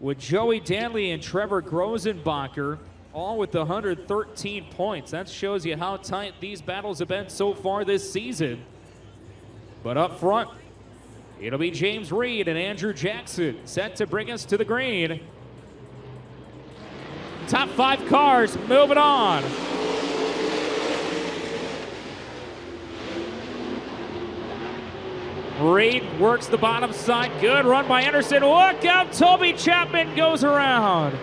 with Joey Danley and Trevor Grosenbacher, all with 113 points. That shows you how tight these battles have been so far this season. But up front, it'll be James Reed and Andrew Jackson set to bring us to the green. Top 5 cars moving on. Reed works the bottom side. Good run by Anderson. Look out, Toby Chapman goes around.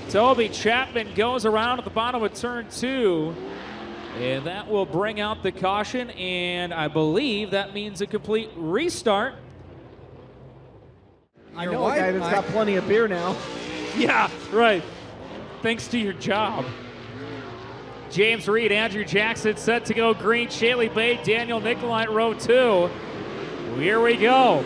Toby Chapman goes around at the bottom of turn 2. And that will bring out the caution, and I believe that means a complete restart. I know a guy that's got plenty of beer now. Yeah, right. Thanks to your job. James Reed, Andrew Jackson set to go green. Shaylee Bay, Daniel Nicolai at row 2. Here we go.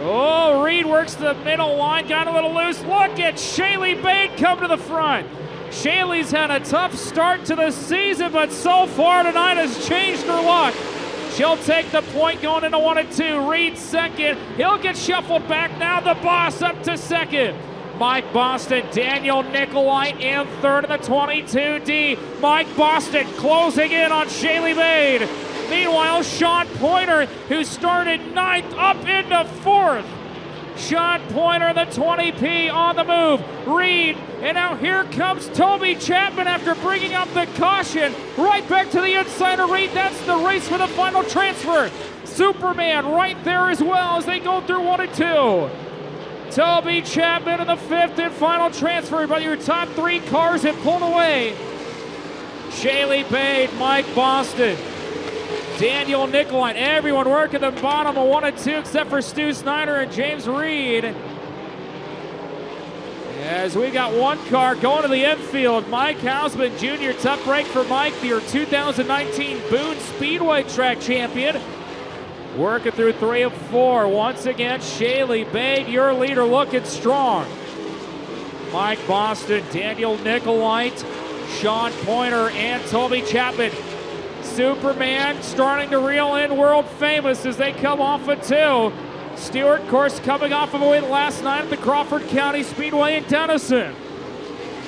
Oh, Reed works the middle line, got a little loose. Look at Shaylee Bade come to the front. Shaylee's had a tough start to the season, but so far tonight has changed her luck. She'll take the point going into 1 and 2. Reed second. He'll get shuffled back now. The boss up to second. Mike Boston, Daniel Nicolai in third in the 22D. Mike Boston closing in on Shaylee Bade. Meanwhile, Sean Pointer, who started 9th, up into 4th. Sean Pointer in the 20P on the move. Reed, and now here comes Toby Chapman after bringing up the caution. Right back to the inside of Reed. That's the race for the final transfer. Superman right there as well as they go through 1 and 2. Toby Chapman in the 5th and final transfer, but your top 3 cars have pulled away. Shaylee Bade, Mike Boston, Daniel Nicolai, everyone working the bottom of 1 and 2 except for Stu Snyder and James Reed. As we got 1 car going to the infield, Mike Hausman Jr., tough break for Mike, your 2019 Boone Speedway track champion. Working through 3 of 4. Once again, Shaylee Bade, your leader, looking strong. Mike Boston, Daniel Nicolai, Sean Pointer, and Toby Chapman. Superman starting to reel in world famous as they come off of 2. Stewart, of course, coming off of a win last night at the Crawford County Speedway in Denison.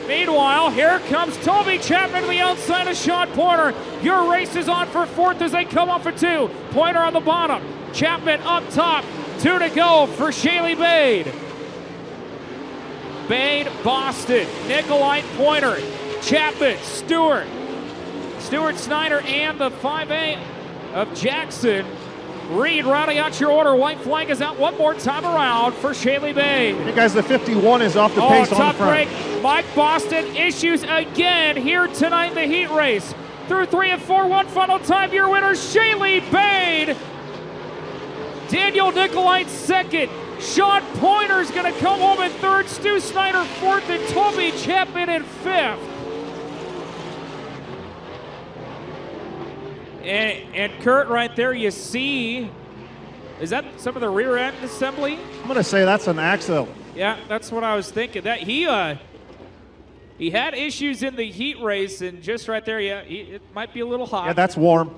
Meanwhile, here comes Toby Chapman to the outside of Sean Pointer. Your race is on for 4th as they come off of 2. Pointer on the bottom. Chapman up top. 2 to go for Shaylee Bade. Bade, Boston, Nicolai, Pointer, Chapman, Stewart. Stewart, Snyder, and the 5A of Jackson. Reed rounding out your order. White flag is out one more time around for Shaylee Bade. Hey guys, the 51 is off the pace on the front. Break. Mike Boston issues again here tonight in the heat race. Through 3 and 4, 1 final time. Your winner, Shaylee Bade. Daniel Nicolai second. Sean Pointer's going to come home in 3rd. Stu Snyder 4th, and Toby Chapman in 5th. And Kurt, right there, you see, is that some of the rear end assembly? I'm going to say that's an axle. Yeah, that's what I was thinking. That he had issues in the heat race, and just right there, yeah, it might be a little hot. Yeah, that's warm.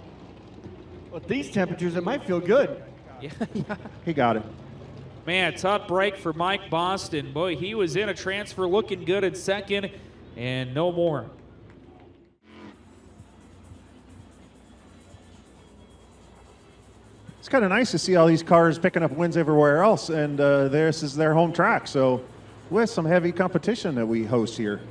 With these temperatures, it might feel good. Yeah. He got it. Man, tough break for Mike Boston. Boy, he was in a transfer looking good at second, and no more. It's kind of nice to see all these cars picking up wins everywhere else, and this is their home track, so with some heavy competition that we host here.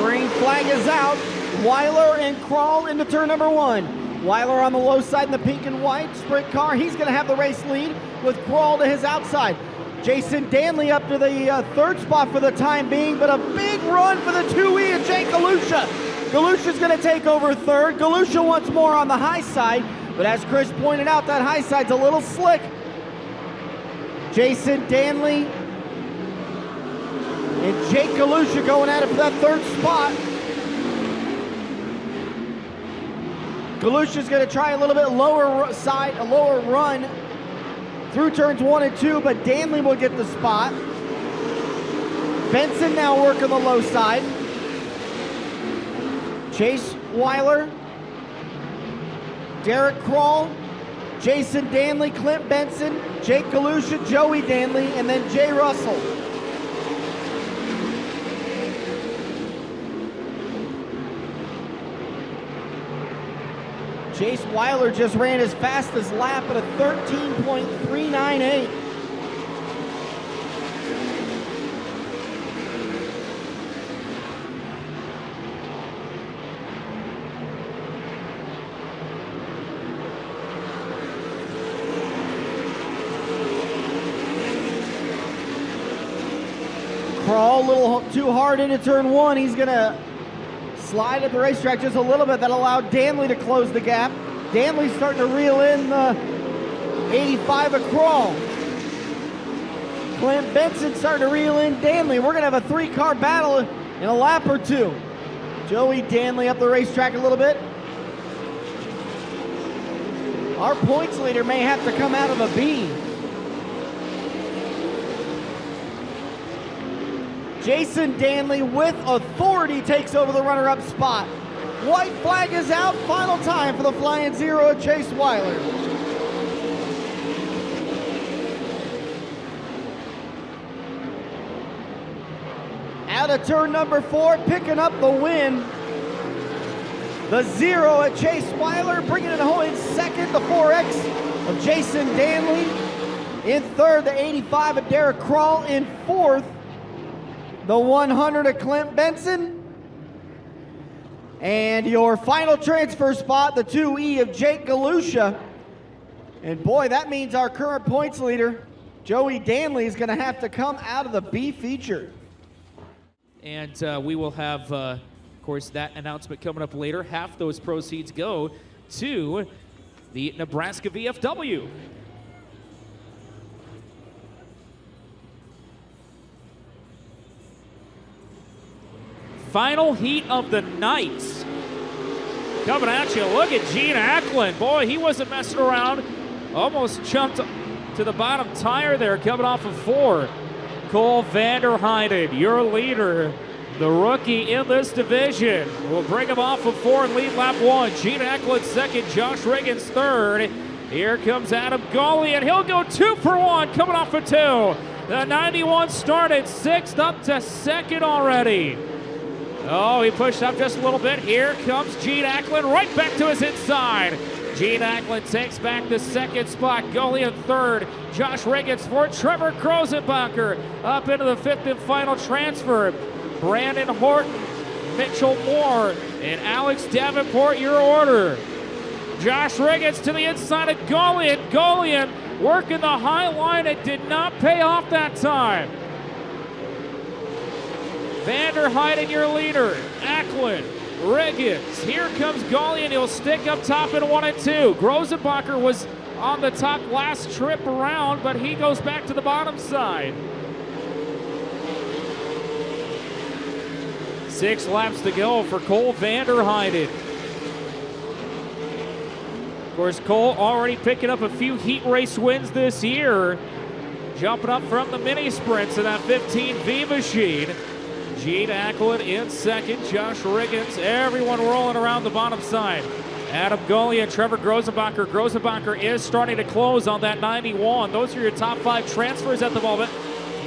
Green flag is out. Weiler and Krall into turn number 1. Weiler on the low side in the pink and white sprint car. He's going to have the race lead with Krall to his outside. Jason Danley up to the 3rd spot for the time being, but a big run for the 2E and Jake Galusha. Galusha's going to take over 3rd. Galusha once more on the high side, but as Chris pointed out, that high side's a little slick. Jason Danley and Jake Galusha going at it for that 3rd spot. Galusha's going to try a little bit lower side, a lower run through turns 1 and 2, but Danley will get the spot. Benson now working the low side. Chase Weiler, Derek Krall, Jason Danley, Clint Benson, Jake Galusha, Joey Danley, and then Jay Russell. Chase Weiler just ran his fastest lap at a 13.398. Krall a little too hard into turn one. He's gonna slide at the racetrack just a little bit. That allowed Danley to close the gap. Danley's starting to reel in the 85 of Krall. Clint Benson starting to reel in Danley. We're gonna have a 3-car battle in a lap or two. Joey Danley up the racetrack a little bit. Our points leader may have to come out of a B. Jason Danley with authority takes over the runner-up spot. White flag is out. Final time for the Flying Zero of Chase Weiler. Out of turn number 4, picking up the win. The 0 at Chase Weiler, bringing it home in second, the 4X of Jason Danley. In third, the 85 of Derek Krall. In fourth, the 100 of Clint Benson. And your final transfer spot, the 2E of Jake Galusha. And boy, that means our current points leader, Joey Danley, is going to have to come out of the B feature. And we will have, of course, that announcement coming up later. Half those proceeds go to the Nebraska VFW. Final heat of the night. Coming at you, look at Gene Ackland. Boy, he wasn't messing around. Almost jumped to the bottom tire there, coming off of 4. Cole Vanderheiden, your leader, the rookie in this division, will bring him off of 4 and lead lap 1. Gene Ackland second, Josh Riggins third. Here comes Adam Gawley, and he'll go 2 for 1, coming off of 2. The 91 started 6th up to 2nd already. Oh, he pushed up just a little bit. Here comes Gene Ackland right back to his inside. Gene Ackland takes back the 2nd spot. Gawley in 3rd. Josh Riggins 4th. Trevor Krosenbacher up into the 5th and final transfer. Brandon Horton, Mitchell Moore, and Alex Davenport, your order. Josh Riggins to the inside of Gawley, and Gawley working the high line. It did not pay off that time. Vanderheiden, your leader. Ackland, Riggins. Here comes Gawley, and he'll stick up top in 1 and 2. Grosenbacher was on the top last trip around, but he goes back to the bottom side. 6 laps to go for Cole Vanderheiden. Of course, Cole already picking up a few heat race wins this year. Jumping up from the mini sprints in that 15 V machine. Gene Ackland in 2nd, Josh Riggins, everyone rolling around the bottom side. Adam Gawley and Trevor Grosenbacher. Grosenbacher is starting to close on that 91. Those are your top 5 transfers at the moment.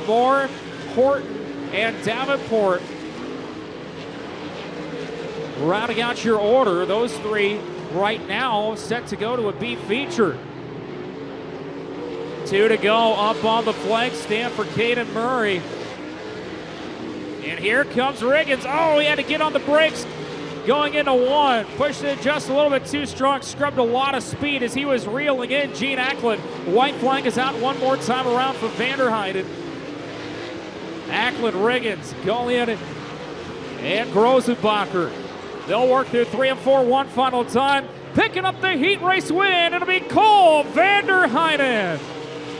Moore, Horton, and Davenport rounding out your order. Those 3 right now set to go to a B feature. 2 to go up on the flank stand for Caden Murray. And here comes Riggins. Oh, he had to get on the brakes going into 1. Pushed it just a little bit too strong. Scrubbed a lot of speed as he was reeling in. Gene Ackland. White flag is out one more time around for Vanderheiden. Ackland, Riggins, Golian, and Grosenbacher. They'll work through 3 and 4 one final time. Picking up the heat race win. It'll be Cole Vanderheiden.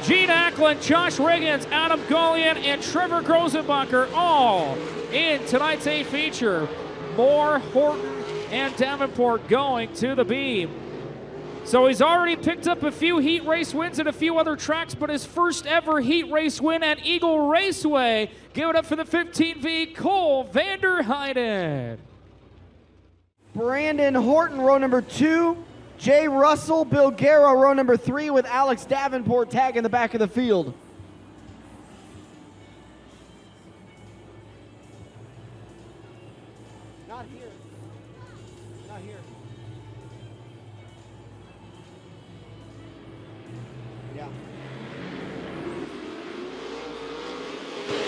Gene Ackland, Josh Riggins, Adam Gawley, and Trevor Grosenbacher all in tonight's A feature. Moore, Horton, and Davenport going to the B. So he's already picked up a few heat race wins at a few other tracks, but his first ever heat race win at Eagle Raceway. Give it up for the 15V, Cole Vanderheiden. Brandon Horton, row number 2. Jay Russell, Bill Guerra, row number 3, with Alex Davenport tag in the back of the field. Not here. Not here. Yeah.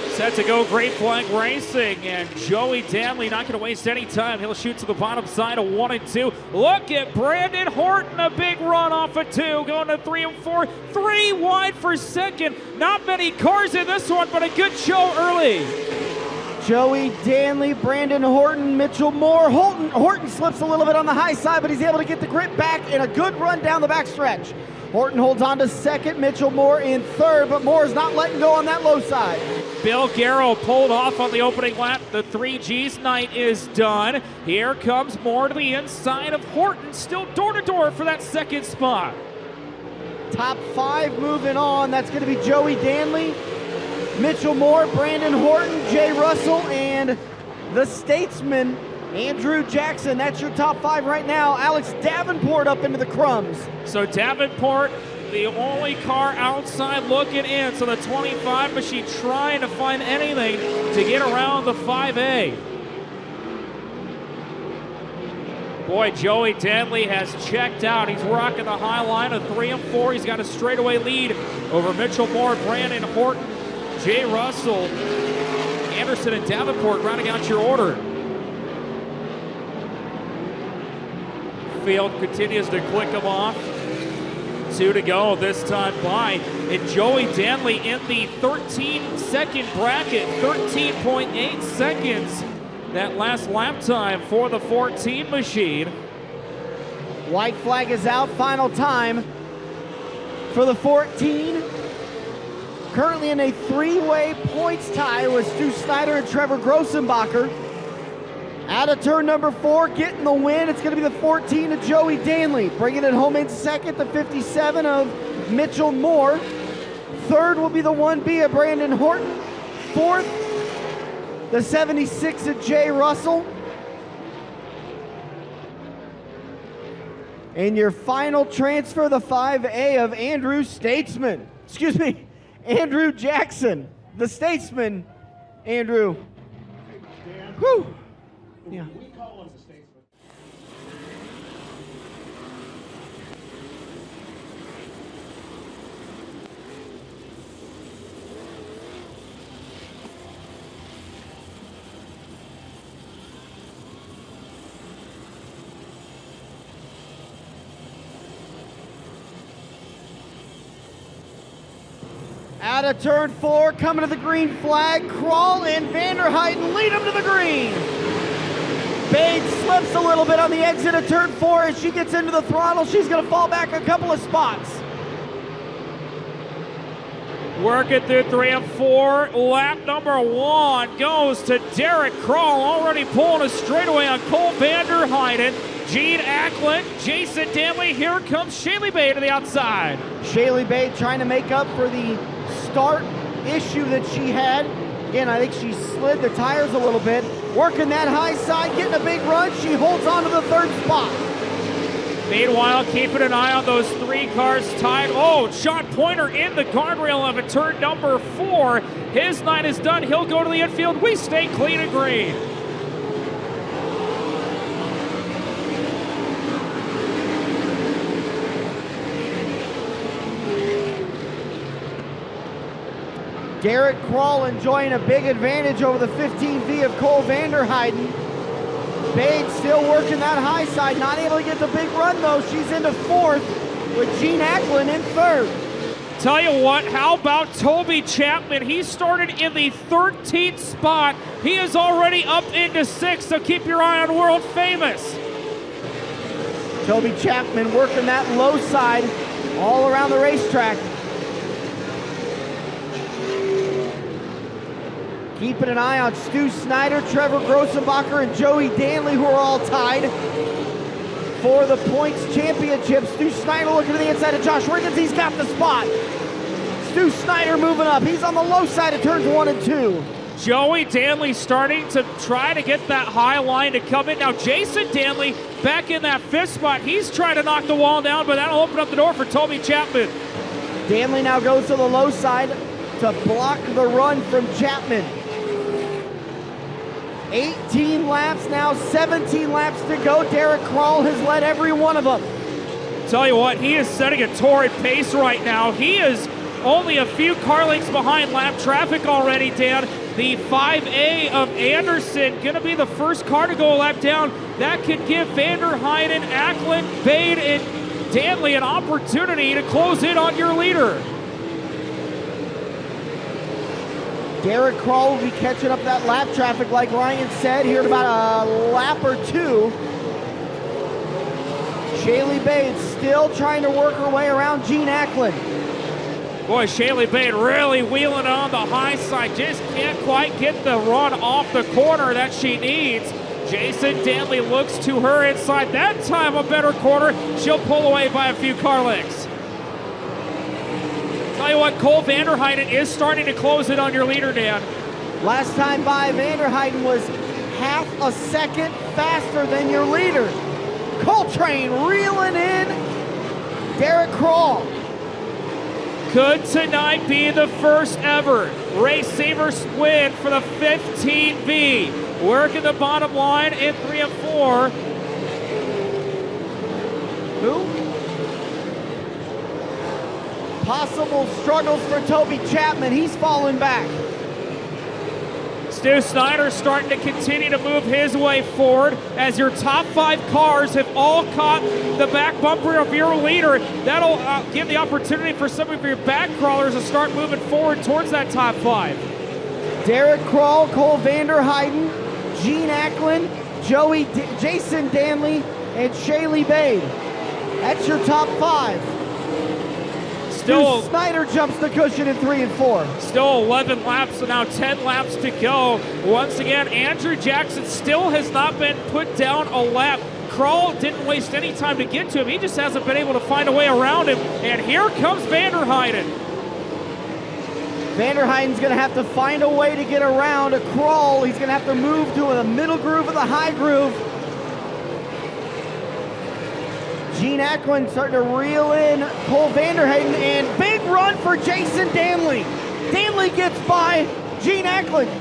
Set to go, Great Flag Racing, and Joey Danley not going to waste any time. He'll shoot to the bottom side of 1 and 2. Look at Brandon Horton, a big run off of 2, going to 3 and 4. 3 wide for second. Not many cars in this one, but a good show early. Joey Danley, Brandon Horton, Mitchell Moore. Horton slips a little bit on the high side, but he's able to get the grip back in a good run down the back stretch. Horton holds on to second, Mitchell Moore in third, but Moore is not letting go on that low side. Bill Guerra pulled off on the opening lap. The 3G's night is done. Here comes Moore to the inside of Horton, still door-to-door for that second spot. Top 5 moving on. That's going to be Joey Danley, Mitchell Moore, Brandon Horton, Jay Russell, and the Statesman, Andrew Jackson. That's your top 5 right now. Alex Davenport up into the crumbs. So Davenport, the only car outside looking in. So the 25 machine trying to find anything to get around the 5A. Boy, Joey Danley has checked out. He's rocking the high line of 3 and 4. He's got a straightaway lead over Mitchell Moore, Brandon Horton, Jay Russell, Anderson, and Davenport rounding out your order. Field continues to click them off. 2 to go this time by. And Joey Danley in the 13-second bracket, 13.8 seconds. That last lap time for the 14 machine. White flag is out, final time for the 14. Currently in a 3-way points tie with Stu Snyder and Trevor Grossenbacher. Out of turn number 4, getting the win. It's going to be the 14 of Joey Danley. Bringing it home in second, the 57 of Mitchell Moore. Third will be the 1B of Brandon Horton. Fourth, the 76 of Jay Russell. And your final transfer, the 5A of Andrew Jackson. The Statesman, Andrew. Whew. Yeah. We call him the Statesman. Out of turn 4, coming to the green flag. Crawl and Vanderheiden lead him to the green. Bates slips a little bit on the exit of turn 4. As she gets into the throttle, she's going to fall back a couple of spots. Working through 3 and 4. Lap number 1 goes to Derek Krall, already pulling a straightaway on Cole Vanderheiden. Gene Ackland, Jason Danley. Here comes Shaylee Bay to the outside. Shaylee Bay trying to make up for the start issue that she had. Again, I think she slid the tires a little bit. Working that high side, getting a big run. She holds on to the 3rd spot. Meanwhile, keeping an eye on those 3 cars tied. Oh, Sean Pointer in the guardrail of a turn number 4. His night is done. He'll go to the infield. We stay clean and green. Derek Krall enjoying a big advantage over the 15V of Cole Vanderheiden. Bates still working that high side, not able to get the big run though. She's into 4th with Gene Ackland in 3rd. Tell you what, how about Toby Chapman? He started in the 13th spot. He is already up into 6th, so keep your eye on World Famous. Toby Chapman working that low side all around the racetrack. Keeping an eye on Stu Snyder, Trevor Grossenbacher, and Joey Danley, who are all tied. for the points championship. Stu Snyder looking to the inside of Josh Riggins. He's got the spot. Stu Snyder moving up. He's on the low side of turns 1 and 2. Joey Danley starting to try to get that high line to come in. Now Jason Danley back in that 5th spot. He's trying to knock the wall down, but that'll open up the door for Toby Chapman. Danley now goes to the low side to block the run from Chapman. 18 laps now, 17 laps to go. Derek Krall has led every one of them. Tell you what, he is setting a torrid pace right now. He is only a few car lengths behind lap traffic already, Dan. The 5A of Anderson going to be the first car to go a lap down. That could give Vanderheiden, Ackland, Bade, and Danley an opportunity to close in on your leader. Derek Krall will be catching up that lap traffic, like Ryan said, here in about a lap or 2. Shaylee Bade still trying to work her way around Gene Ackland. Boy, Shaylee Bade really wheeling on the high side. Just can't quite get the run off the corner that she needs. Jason Danley looks to her inside. That time a better corner. She'll pull away by a few car lengths. Tell you what, Cole Vanderheiden is starting to close it on your leader, Dan. Last time by, Vanderheiden was half a second faster than your leader. Coltrane reeling in Derek Krall. Could tonight be the first ever RaceSaver win for the 15V? Working the bottom line in 3 and 4. Who? Possible struggles for Toby Chapman. He's falling back. Stu Snyder starting to continue to move his way forward as your top 5 cars have all caught the back bumper of your leader. That'll give the opportunity for some of your back crawlers to start moving forward towards that top 5. Derek Krall, Cole Vanderheiden, Gene Ackland, Jason Danley, and Shaylee Bade. That's your top 5. Still, Snyder jumps the cushion in 3 and 4. Still 11 laps, so now 10 laps to go. Once again, Andrew Jackson still has not been put down a lap. Krall didn't waste any time to get to him. He just hasn't been able to find a way around him. And here comes Vanderheiden. Vanderheiden's going to have to find a way to get around a Krall. He's going to have to move to the middle groove of the high groove. Gene Ackland starting to reel in Cole Vanderheiden, and big run for Jason Danley. Danley gets by Gene Ackland.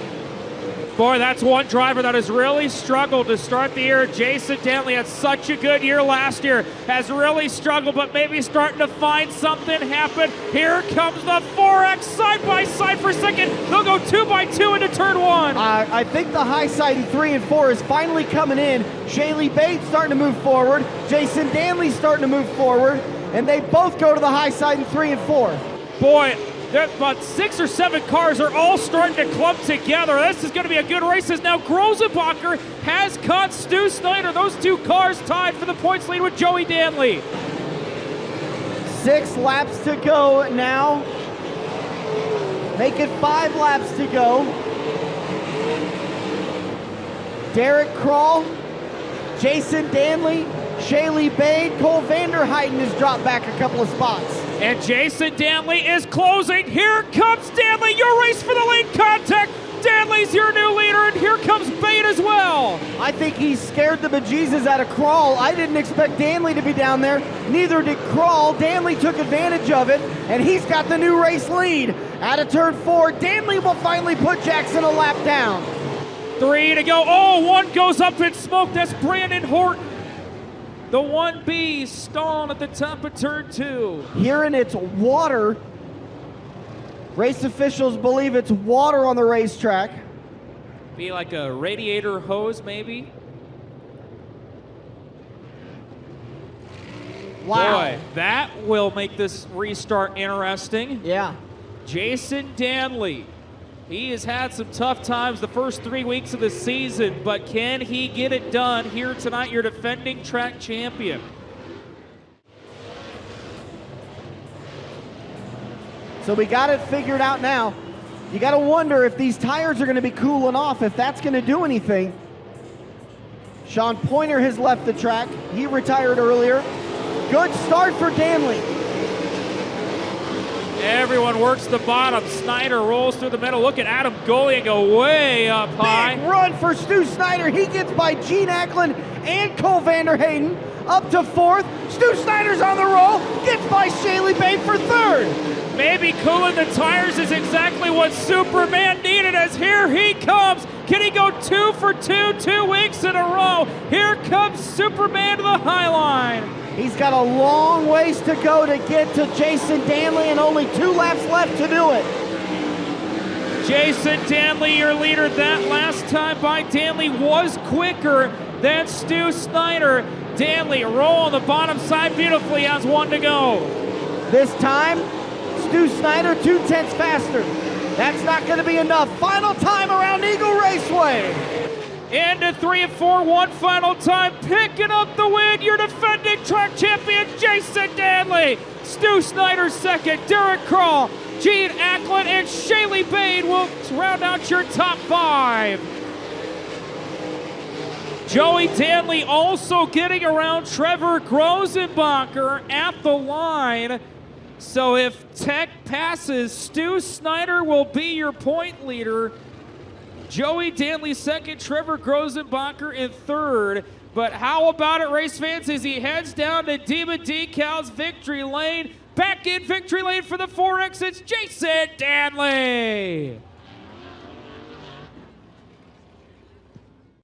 Boy, that's one driver that has really struggled to start the year. Jason Danley had such a good year last year, has really struggled, but maybe starting to find something happen. Here comes the 4X side by side for second. They'll go 2x2 into turn 1. I think the high side in 3 and 4 is finally coming in. Shaylee Bade starting to move forward. Jason Danley starting to move forward. And they both go to the high side in 3 and 4. Boy, about 6 or 7 cars are all starting to clump together. This is going to be a good race as now Grosenbacher has caught Stu Snyder. Those 2 cars tied for the points lead with Joey Danley. 6 laps to go now. Make it 5 laps to go. Derek Krall, Jason Danley, Shaylee Bade, Cole Vanderheiden has dropped back a couple of spots. And Jason Danley is closing. Here comes Danley, your race for the lead contact. Danley's your new leader, and here comes Bade as well. I think he scared the bejesus out of Krall. I didn't expect Danley to be down there. Neither did Krall. Danley took advantage of it, and he's got the new race lead. Out of turn 4, Danley will finally put Jackson a lap down. 3 to go. Oh, 1 goes up in smoke. That's Brandon Horton. The 1B stalling at the top of turn 2. Hearing it's water. Race officials believe it's water on the racetrack. Be like a radiator hose, maybe. Wow. Boy, that will make this restart interesting. Yeah. Jason Danley. He has had some tough times the first 3 weeks of the season, but can he get it done here tonight, your defending track champion? So we got it figured out now. You got to wonder if these tires are going to be cooling off, if that's going to do anything. Sean Pointer has left the track. He retired earlier. Good start for Danley. Everyone works the bottom. Snyder rolls through the middle. Look at Adam Golian go way up high. Big run for Stu Snyder. He gets by Gene Ackland and Cole Vanderhayden up to fourth. Stu Snyder's on the roll. Gets by Shaylee Bate for third. Maybe cooling the tires is exactly what Superman needed, as here he comes. Can he go 2 for 2, 2 weeks in a row? Here comes Superman to the high line. He's got a long ways to go to get to Jason Danley and only 2 laps left to do it. Jason Danley, your leader. That last time by Danley was quicker than Stu Snyder. Danley roll on the bottom side beautifully, has 1 to go. This time, Stu Snyder 2/10 faster. That's not going to be enough. Final time around Eagle Raceway. Into 3 and 4, one final time, picking up the win, your defending track champion, Jason Danley. Stu Snyder second, Derek Krall, Gene Ackland, and Shaylee Bade will round out your top 5. Joey Danley also getting around Trevor Grosenbacher at the line. So if Tech passes, Stu Snyder will be your point leader. Joey Danley second, Trevor Grosenbacher in third. But how about it, race fans, as he heads down to Demon Decal's victory lane. Back in victory lane for the 4X, it's Jason Danley.